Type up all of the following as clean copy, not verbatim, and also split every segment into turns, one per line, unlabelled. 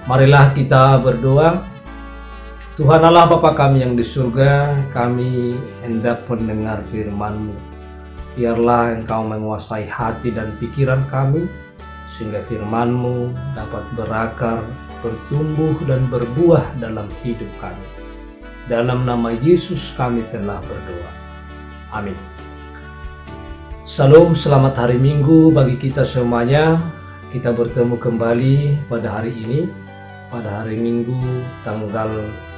Marilah kita berdoa. Tuhan Allah Bapa kami yang di surga, kami hendak mendengar firman-Mu. Biarlah Engkau menguasai hati dan pikiran kami, sehingga firman-Mu dapat berakar, bertumbuh dan berbuah dalam hidup kami. Dalam nama Yesus kami telah berdoa. Amin. Salam, selamat hari Minggu bagi kita semuanya. Kita bertemu kembali pada hari ini, pada hari Minggu tanggal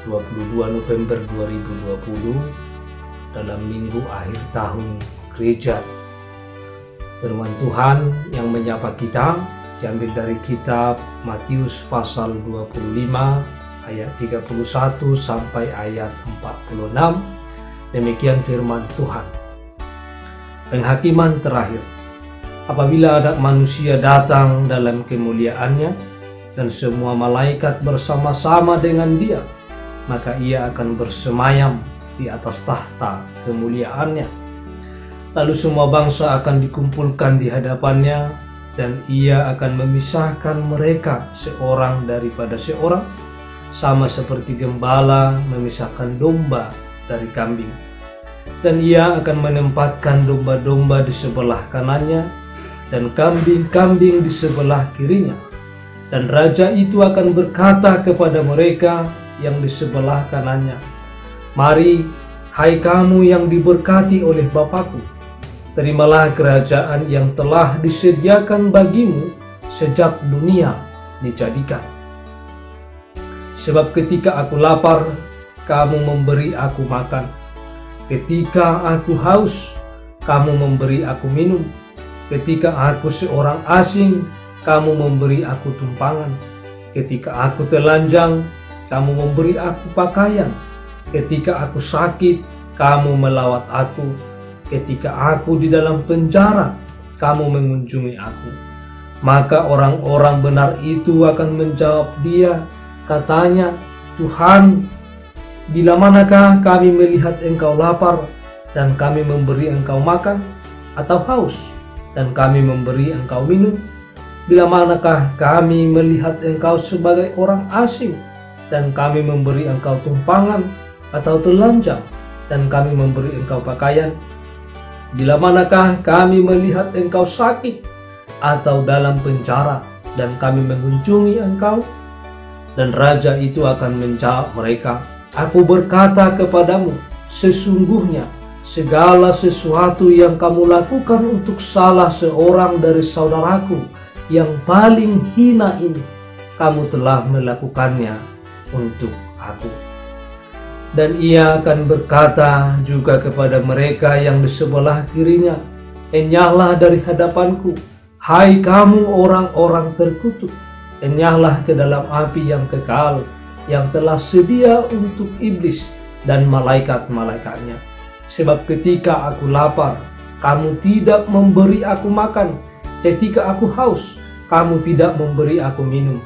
22 November 2020 dalam minggu akhir tahun gereja. Firman Tuhan yang menyapa kita diambil dari kitab Matius pasal 25 ayat 31 sampai ayat 46. Demikian firman Tuhan. Penghakiman terakhir. Apabila ada manusia datang dalam kemuliaannya dan semua malaikat bersama-sama dengan dia, maka ia akan bersemayam di atas tahta kemuliaannya. Lalu semua bangsa akan dikumpulkan di hadapannya, dan ia akan memisahkan mereka seorang daripada seorang, sama seperti gembala memisahkan domba dari kambing. Dan ia akan menempatkan domba-domba di sebelah kanannya dan kambing-kambing di sebelah kirinya. Dan raja itu akan berkata kepada mereka yang di sebelah kanannya, "Mari, hai kamu yang diberkati oleh Bapakku, terimalah kerajaan yang telah disediakan bagimu sejak dunia dijadikan. Sebab ketika aku lapar, kamu memberi aku makan. Ketika aku haus, kamu memberi aku minum. Ketika aku seorang asing, kamu memberi aku tumpangan. Ketika aku telanjang, kamu memberi aku pakaian. Ketika aku sakit, kamu melawat aku. Ketika aku di dalam penjara, kamu mengunjungi aku." Maka orang-orang benar itu akan menjawab dia, katanya, "Tuhan, bila manakah kami melihat Engkau lapar dan kami memberi Engkau makan, atau haus dan kami memberi Engkau minum? Bila manakah kami melihat Engkau sebagai orang asing dan kami memberi Engkau tumpangan, atau telanjang dan kami memberi Engkau pakaian? Bila manakah kami melihat Engkau sakit atau dalam penjara dan kami mengunjungi Engkau?" Dan raja itu akan menjawab mereka, "Aku berkata kepadamu, sesungguhnya segala sesuatu yang kamu lakukan untuk salah seorang dari saudaraku yang paling hina ini, kamu telah melakukannya untuk aku." Dan ia akan berkata juga kepada mereka yang di sebelah kirinya, "Enyahlah dari hadapanku, hai kamu orang-orang terkutuk, enyahlah ke dalam api yang kekal, yang telah sedia untuk iblis dan malaikat-malaikatnya. Sebab ketika aku lapar, kamu tidak memberi aku makan. Ketika aku haus, kamu tidak memberi aku minum.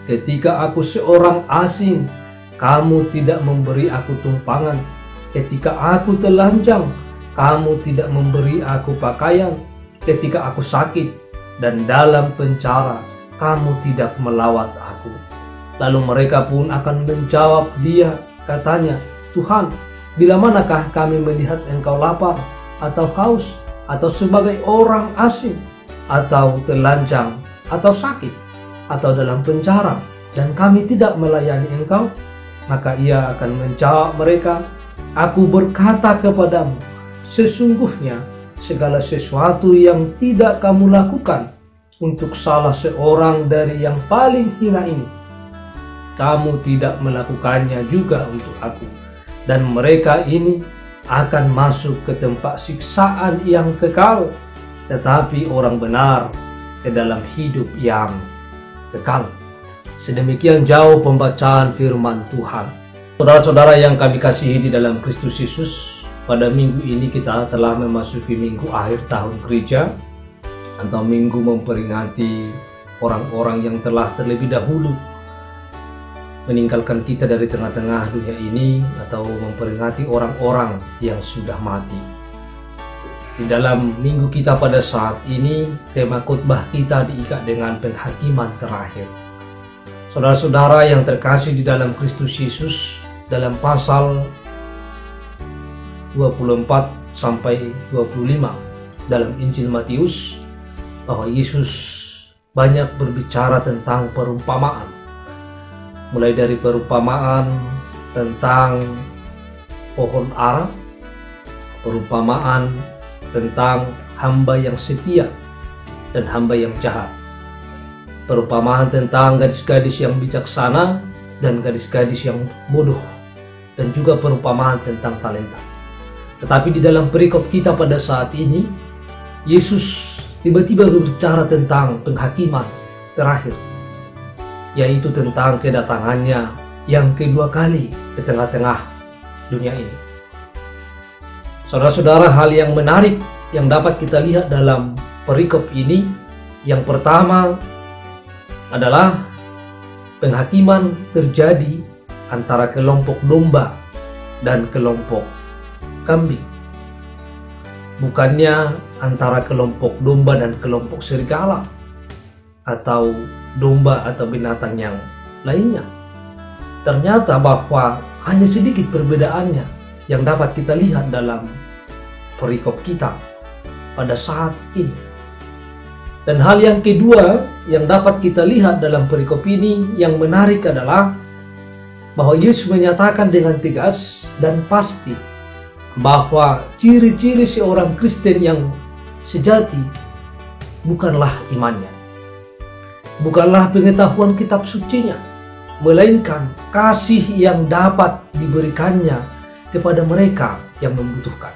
Ketika aku seorang asing, kamu tidak memberi aku tumpangan. Ketika aku telanjang, kamu tidak memberi aku pakaian. Ketika aku sakit dan dalam penjara, kamu tidak melawat aku." Lalu mereka pun akan menjawab dia, katanya, "Tuhan, bila manakah kami melihat Engkau lapar atau haus atau sebagai orang asing atau telanjang atau sakit atau dalam penjara dan kami tidak melayani Engkau?" Maka ia akan menjawab mereka, "Aku berkata kepadamu, sesungguhnya segala sesuatu yang tidak kamu lakukan untuk salah seorang dari yang paling hina ini, kamu tidak melakukannya juga untuk aku." Dan mereka ini akan masuk ke tempat siksaan yang kekal, tetapi orang benar ke dalam hidup yang kekal. Sedemikian jauh pembacaan firman Tuhan. Saudara-saudara yang kami kasihi di dalam Kristus Yesus, pada minggu ini kita telah memasuki minggu akhir tahun gereja, atau minggu memperingati orang-orang yang telah terlebih dahulu meninggalkan kita dari tengah-tengah dunia ini, atau memperingati orang-orang yang sudah mati. Di dalam minggu kita pada saat ini, tema khotbah kita diikat dengan penghakiman terakhir. Saudara-saudara yang terkasih di dalam Kristus Yesus, dalam pasal 24 sampai 25 dalam Injil Matius, bahwa Yesus banyak berbicara tentang perumpamaan. Mulai dari perumpamaan tentang pohon ara, perumpamaan tentang hamba yang setia dan hamba yang jahat, perumpamaan tentang gadis-gadis yang bijaksana dan gadis-gadis yang bodoh, dan juga perumpamaan tentang talenta. Tetapi di dalam perikop kita pada saat ini, Yesus tiba-tiba berbicara tentang penghakiman terakhir, yaitu tentang kedatangannya yang kedua kali ke tengah-tengah dunia ini. Saudara-saudara, hal yang menarik yang dapat kita lihat dalam perikop ini, yang pertama adalah penghakiman terjadi antara kelompok domba dan kelompok kambing. Bukannya antara kelompok domba dan kelompok serigala atau domba atau binatang yang lainnya. Ternyata bahwa hanya sedikit perbedaannya yang dapat kita lihat dalam perikop kita pada saat ini. Dan hal yang kedua yang dapat kita lihat dalam perikop ini yang menarik adalah bahwa Yesus menyatakan dengan tegas dan pasti bahwa ciri-ciri seorang Kristen yang sejati bukanlah imannya, bukanlah pengetahuan kitab sucinya, melainkan kasih yang dapat diberikannya kepada mereka yang membutuhkan.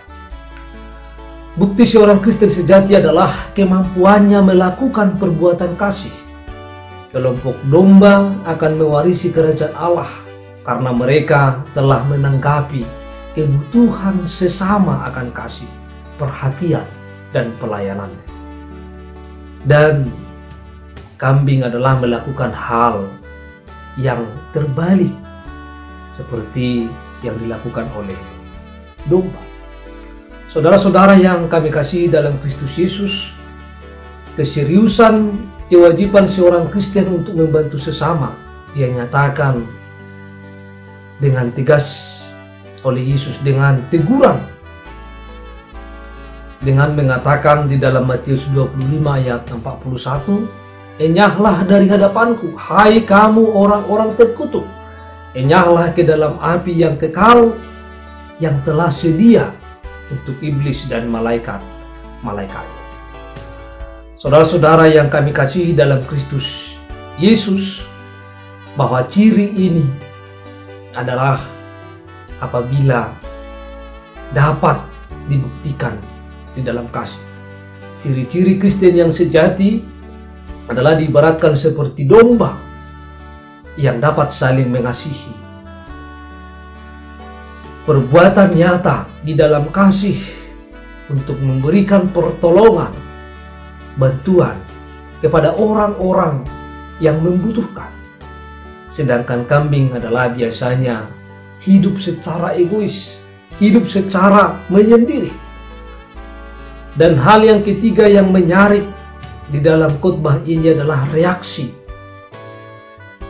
Bukti seorang Kristen sejati adalah kemampuannya melakukan perbuatan kasih. Kelompok domba akan mewarisi kerajaan Allah karena mereka telah menanggapi kebutuhan sesama akan kasih, perhatian, dan pelayanan. Dan kambing adalah melakukan hal yang terbalik seperti yang dilakukan oleh domba. Saudara-saudara yang kami kasih dalam Kristus Yesus, keseriusan kewajiban seorang Kristen untuk membantu sesama dia nyatakan dengan tegas oleh Yesus dengan teguran, dengan mengatakan di dalam Matius 25 ayat 41, "Enyahlah dari hadapanku, hai kamu orang-orang terkutuk, enyahlah ke dalam api yang kekal yang telah sedia untuk iblis dan malaikat-malaikatnya." Saudara-saudara yang kami kasih dalam Kristus Yesus, bahwa ciri ini adalah apabila dapat dibuktikan di dalam kasih. Ciri-ciri Kristen yang sejati adalah diibaratkan seperti domba yang dapat saling mengasihi. Perbuatan nyata di dalam kasih untuk memberikan pertolongan, bantuan kepada orang-orang yang membutuhkan. Sedangkan kambing adalah biasanya hidup secara egois, hidup secara menyendiri. Dan hal yang ketiga yang menarik di dalam khotbah ini adalah reaksi,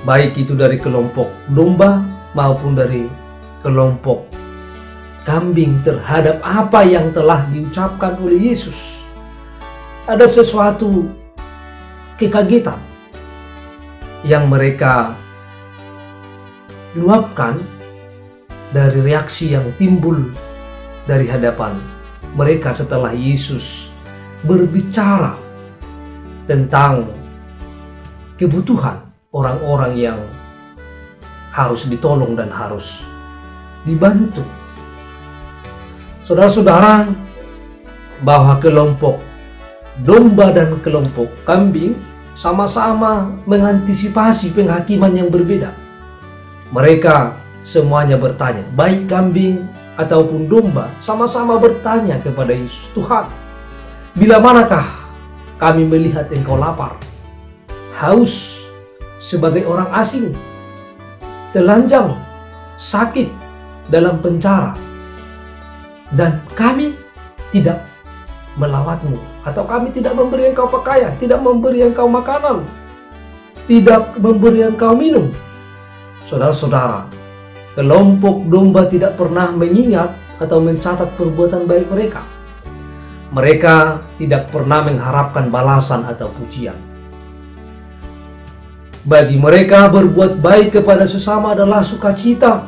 baik itu dari kelompok domba maupun dari kelompok kambing terhadap apa yang telah diucapkan oleh Yesus. Ada sesuatu kekagetan yang mereka luapkan dari reaksi yang timbul dari hadapan mereka setelah Yesus berbicara tentang kebutuhan orang-orang yang harus ditolong dan harus dibantu. Saudara-saudara, bahwa kelompok domba dan kelompok kambing sama-sama mengantisipasi penghakiman yang berbeda. Mereka semuanya bertanya, baik kambing ataupun domba sama-sama bertanya kepada Yesus, "Tuhan, bila manakah kami melihat Engkau lapar, haus sebagai orang asing, telanjang, sakit, dalam penjara, dan kami tidak melawatmu, atau kami tidak memberi Engkau pakaian, tidak memberi Engkau makanan, tidak memberi engkau minum. Saudara-saudara, kelompok domba tidak pernah mengingat atau mencatat perbuatan baik mereka. Mereka tidak pernah mengharapkan balasan atau pujian. Bagi mereka, berbuat baik kepada sesama adalah sukacita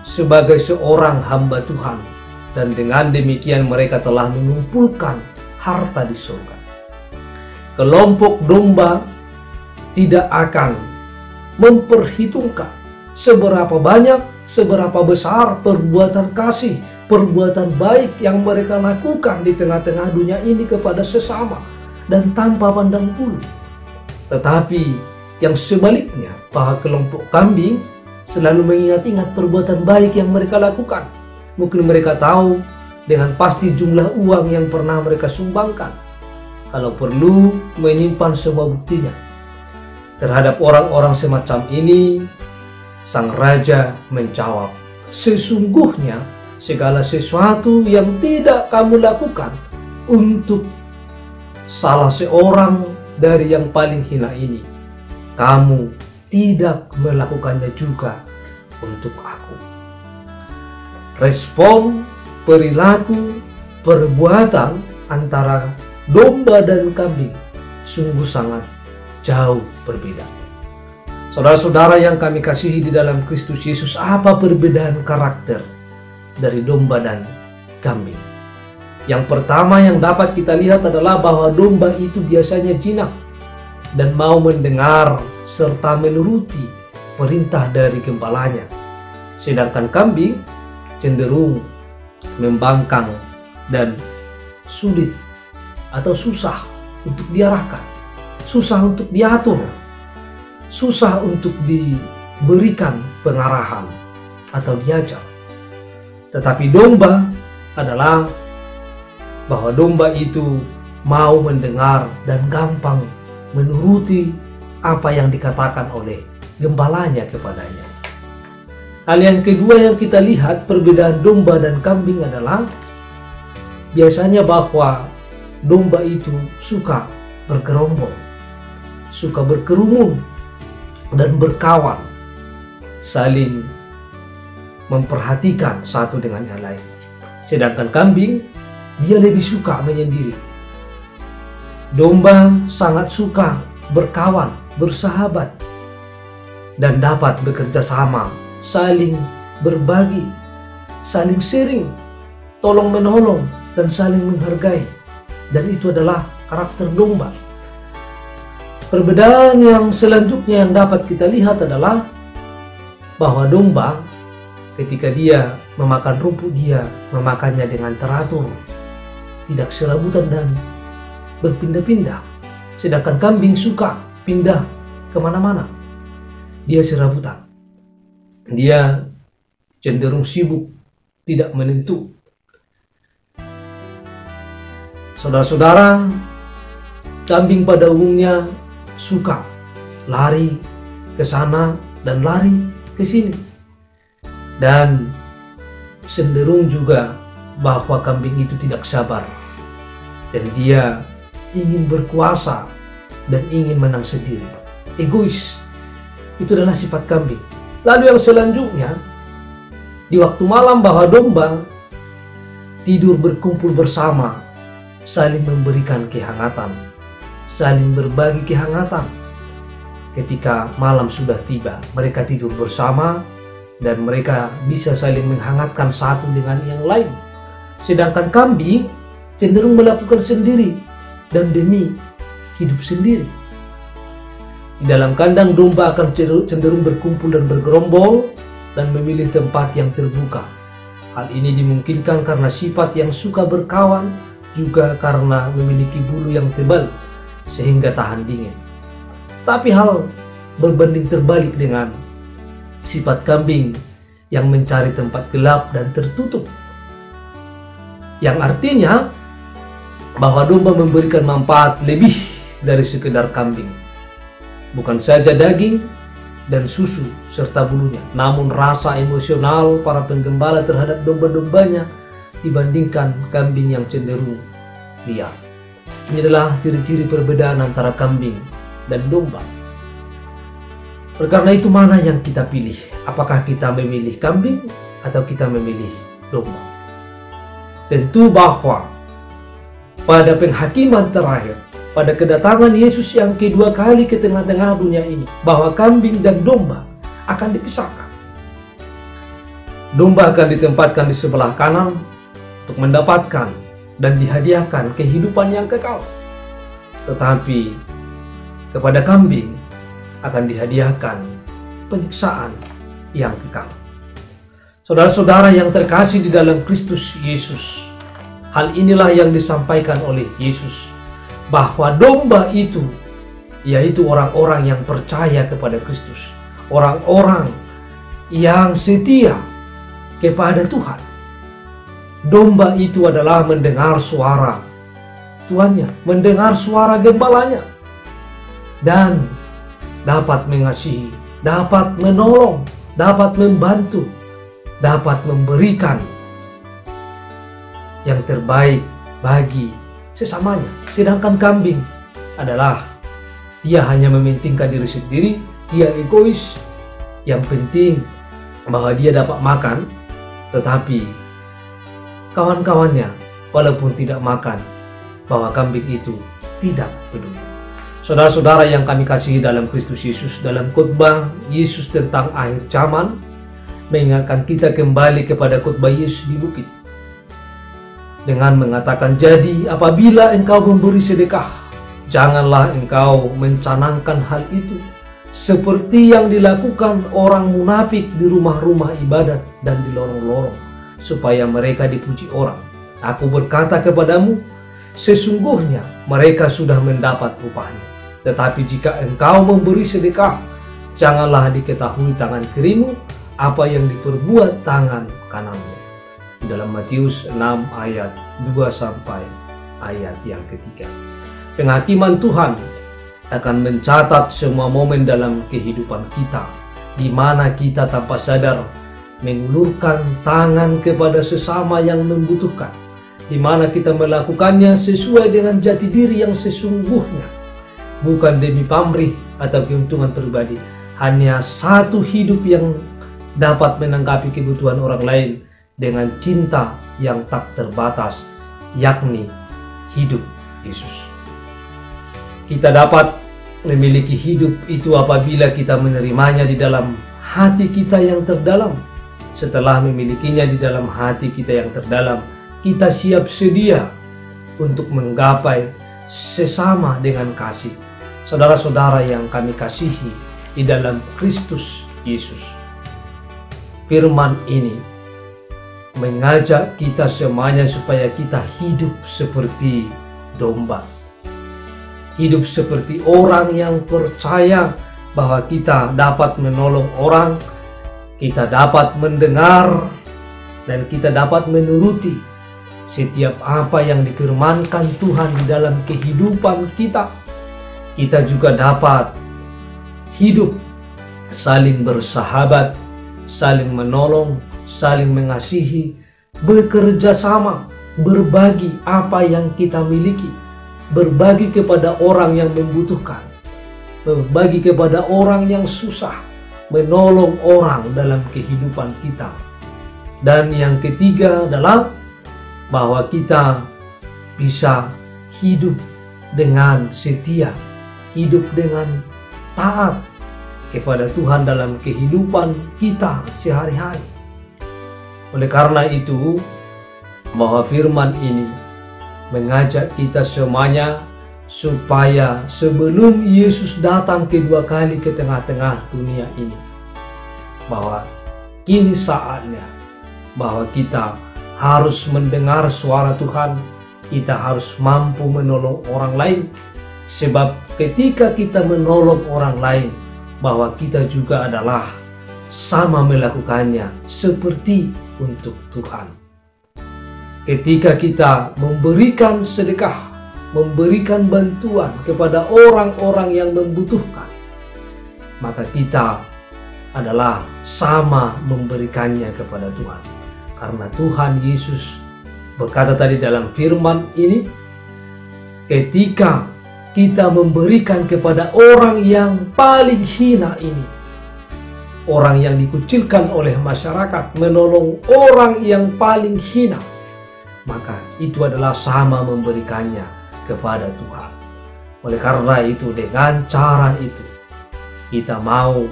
sebagai seorang hamba Tuhan, dan dengan demikian mereka telah mengumpulkan harta di surga. Kelompok domba tidak akan memperhitungkan seberapa banyak, seberapa besar perbuatan kasih, perbuatan baik yang mereka lakukan di tengah-tengah dunia ini kepada sesama dan tanpa pandang bulu. Tetapi yang sebaliknya, bahwa kelompok kambing selalu mengingat-ingat perbuatan baik yang mereka lakukan. Mungkin mereka tahu dengan pasti jumlah uang yang pernah mereka sumbangkan. Kalau perlu, menyimpan semua buktinya. Terhadap orang-orang semacam ini, sang raja menjawab, sesungguhnya segala sesuatu yang tidak kamu lakukan untuk salah seorang dari yang paling hina ini, kamu tidak melakukannya juga untuk aku. Respon, perilaku, perbuatan antara domba dan kambing sungguh sangat jauh berbeda. Saudara-saudara yang kami kasihi di dalam Kristus Yesus, apa perbedaan karakter dari domba dan kambing? Yang pertama yang dapat kita lihat adalah bahwa domba itu biasanya jinak dan mau mendengar serta menuruti perintah dari gembalanya. Sedangkan kambing cenderung membangkang dan sulit atau susah untuk diarahkan, susah untuk diatur, susah untuk diberikan pengarahan atau diajar. Tetapi domba adalah bahwa domba itu mau mendengar dan gampang menuruti apa yang dikatakan oleh gembalanya kepadanya. Hal yang kedua yang kita lihat perbedaan domba dan kambing adalah biasanya bahwa domba itu suka bergerombol, suka berkerumun dan berkawan, saling memperhatikan satu dengan yang lain. Sedangkan kambing, dia lebih suka menyendiri. Domba sangat suka berkawan, bersahabat, dan dapat bekerja sama, saling berbagi, saling sharing, tolong menolong, dan saling menghargai. Dan itu adalah karakter domba. Perbedaan yang selanjutnya yang dapat kita lihat adalah bahwa domba ketika dia memakan rumput, dia memakannya dengan teratur, tidak serabutan dan berpindah-pindah. Sedangkan kambing suka pindah kemana-mana, dia serabutan, dia cenderung sibuk, tidak menentu. Saudara-saudara, kambing pada umumnya suka lari ke sana dan lari ke sini, dan cenderung juga bahwa kambing itu tidak sabar dan dia ingin berkuasa dan ingin menang sendiri, egois. Itu adalah sifat kambing. Lalu yang selanjutnya, di waktu malam bahwa domba tidur berkumpul bersama, saling memberikan kehangatan, saling berbagi kehangatan. Ketika malam sudah tiba, mereka tidur bersama dan mereka bisa saling menghangatkan satu dengan yang lain. Sedangkan kambing cenderung melakukan sendiri dan demi hidup sendiri. Di dalam kandang, domba akan cenderung berkumpul dan bergerombol dan memilih tempat yang terbuka. Hal ini dimungkinkan karena sifat yang suka berkawan, juga karena memiliki bulu yang tebal sehingga tahan dingin. Tapi hal berbanding terbalik dengan sifat kambing yang mencari tempat gelap dan tertutup, yang artinya bahwa domba memberikan manfaat lebih dari sekedar kambing. Bukan saja daging dan susu serta bulunya, namun rasa emosional para penggembala terhadap domba-dombanya dibandingkan kambing yang cenderung liar. Ini adalah ciri-ciri perbedaan antara kambing dan domba. Oleh karena itu, mana yang kita pilih? Apakah kita memilih kambing atau kita memilih domba? Tentu bahwa pada penghakiman terakhir, pada kedatangan Yesus yang kedua kali ke tengah-tengah dunia ini, bahwa kambing dan domba akan dipisahkan. Domba akan ditempatkan di sebelah kanan untuk mendapatkan dan dihadiahkan kehidupan yang kekal. Tetapi kepada kambing akan dihadiahkan penyiksaan yang kekal. Saudara-saudara yang terkasih di dalam Kristus Yesus, hal inilah yang disampaikan oleh Yesus, bahwa domba itu yaitu orang-orang yang percaya kepada Kristus, orang-orang yang setia kepada Tuhan. Domba itu adalah mendengar suara tuannya, mendengar suara gembalanya, dan dapat mengasihi, dapat menolong, dapat membantu, dapat memberikan yang terbaik bagi sesamanya. Sedangkan kambing adalah dia hanya mementingkan diri sendiri, dia egois. Yang penting bahwa dia dapat makan, tetapi kawan-kawannya walaupun tidak makan, bahwa kambing itu tidak peduli. Saudara-saudara yang kami kasihi dalam Kristus Yesus, dalam khotbah Yesus tentang akhir zaman mengingatkan kita kembali kepada khotbah Yesus di bukit dengan mengatakan, jadi apabila engkau memberi sedekah, janganlah engkau mencanangkan hal itu seperti yang dilakukan orang munafik di rumah-rumah ibadat dan di lorong-lorong, supaya mereka dipuji orang. Aku berkata kepadamu, sesungguhnya mereka sudah mendapat upahnya. Tetapi jika engkau memberi sedekah, janganlah diketahui tangan kirimu apa yang diperbuat tangan kananmu. Dalam Matius 6 ayat 2 sampai ayat yang ketiga. Penghakiman Tuhan akan mencatat semua momen dalam kehidupan kita, di mana kita tanpa sadar mengulurkan tangan kepada sesama yang membutuhkan, di mana kita melakukannya sesuai dengan jati diri yang sesungguhnya, bukan demi pamrih atau keuntungan pribadi. Hanya satu hidup yang dapat menanggapi kebutuhan orang lain dengan cinta yang tak terbatas, yakni hidup Yesus. Kita dapat memiliki hidup itu apabila kita menerimanya di dalam hati kita yang terdalam. Setelah memilikinya di dalam hati kita yang terdalam, kita siap sedia untuk menggapai sesama dengan kasih. Saudara-saudara yang kami kasihi di dalam Kristus Yesus, firman ini mengajak kita semuanya supaya kita hidup seperti domba. Hidup seperti orang yang percaya bahwa kita dapat menolong orang, kita dapat mendengar, dan kita dapat menuruti setiap apa yang difirmankan Tuhan di dalam kehidupan kita. Kita juga dapat hidup saling bersahabat, saling menolong, saling mengasihi, bekerja sama, berbagi apa yang kita miliki, berbagi kepada orang yang membutuhkan, berbagi kepada orang yang susah, menolong orang dalam kehidupan kita. Dan yang ketiga adalah bahwa kita bisa hidup dengan setia, hidup dengan taat kepada Tuhan dalam kehidupan kita sehari-hari. Oleh karena itu, bahwa firman ini mengajak kita semuanya supaya sebelum Yesus datang kedua kali ke tengah-tengah dunia ini, bahwa kini saatnya bahwa kita harus mendengar suara Tuhan, kita harus mampu menolong orang lain, sebab ketika kita menolong orang lain, bahwa kita juga adalah sama melakukannya seperti untuk Tuhan. Ketika kita memberikan sedekah, memberikan bantuan kepada orang-orang yang membutuhkan, maka kita adalah sama memberikannya kepada Tuhan. Karena Tuhan Yesus berkata tadi dalam firman ini, ketika kita memberikan kepada orang yang paling hina ini, orang yang dikucilkan oleh masyarakat, menolong orang yang paling hina, maka itu adalah sama memberikannya kepada Tuhan. Oleh karena itu, dengan cara itu kita mau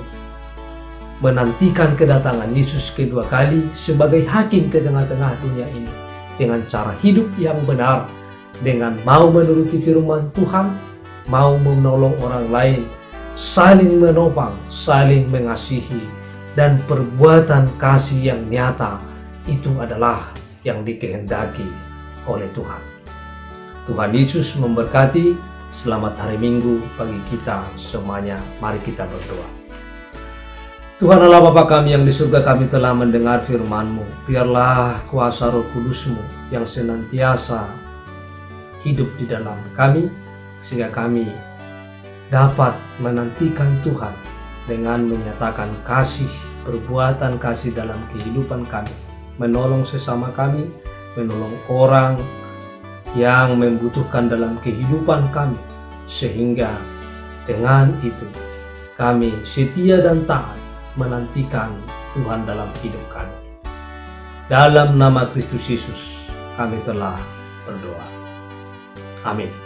menantikan kedatangan Yesus kedua kali sebagai hakim ke tengah-tengah dunia ini dengan cara hidup yang benar, dengan mau menuruti firman Tuhan, mau menolong orang lain, saling menopang, saling mengasihi, dan perbuatan kasih yang nyata. Itu adalah yang dikehendaki oleh Tuhan. Tuhan Yesus memberkati. Selamat hari Minggu bagi kita semuanya. Mari kita berdoa. Tuhan Allah Bapa kami yang di surga, kami telah mendengar firman-Mu. Biarlah kuasa Roh Kudus-Mu yang senantiasa hidup di dalam kami, sehingga kami dapat menantikan Tuhan dengan menyatakan kasih, perbuatan kasih dalam kehidupan kami, menolong sesama kami, menolong orang yang membutuhkan dalam kehidupan kami, sehingga dengan itu kami setia dan taat menantikan Tuhan dalam hidup kami. Dalam nama Kristus Yesus kami telah berdoa. Amin.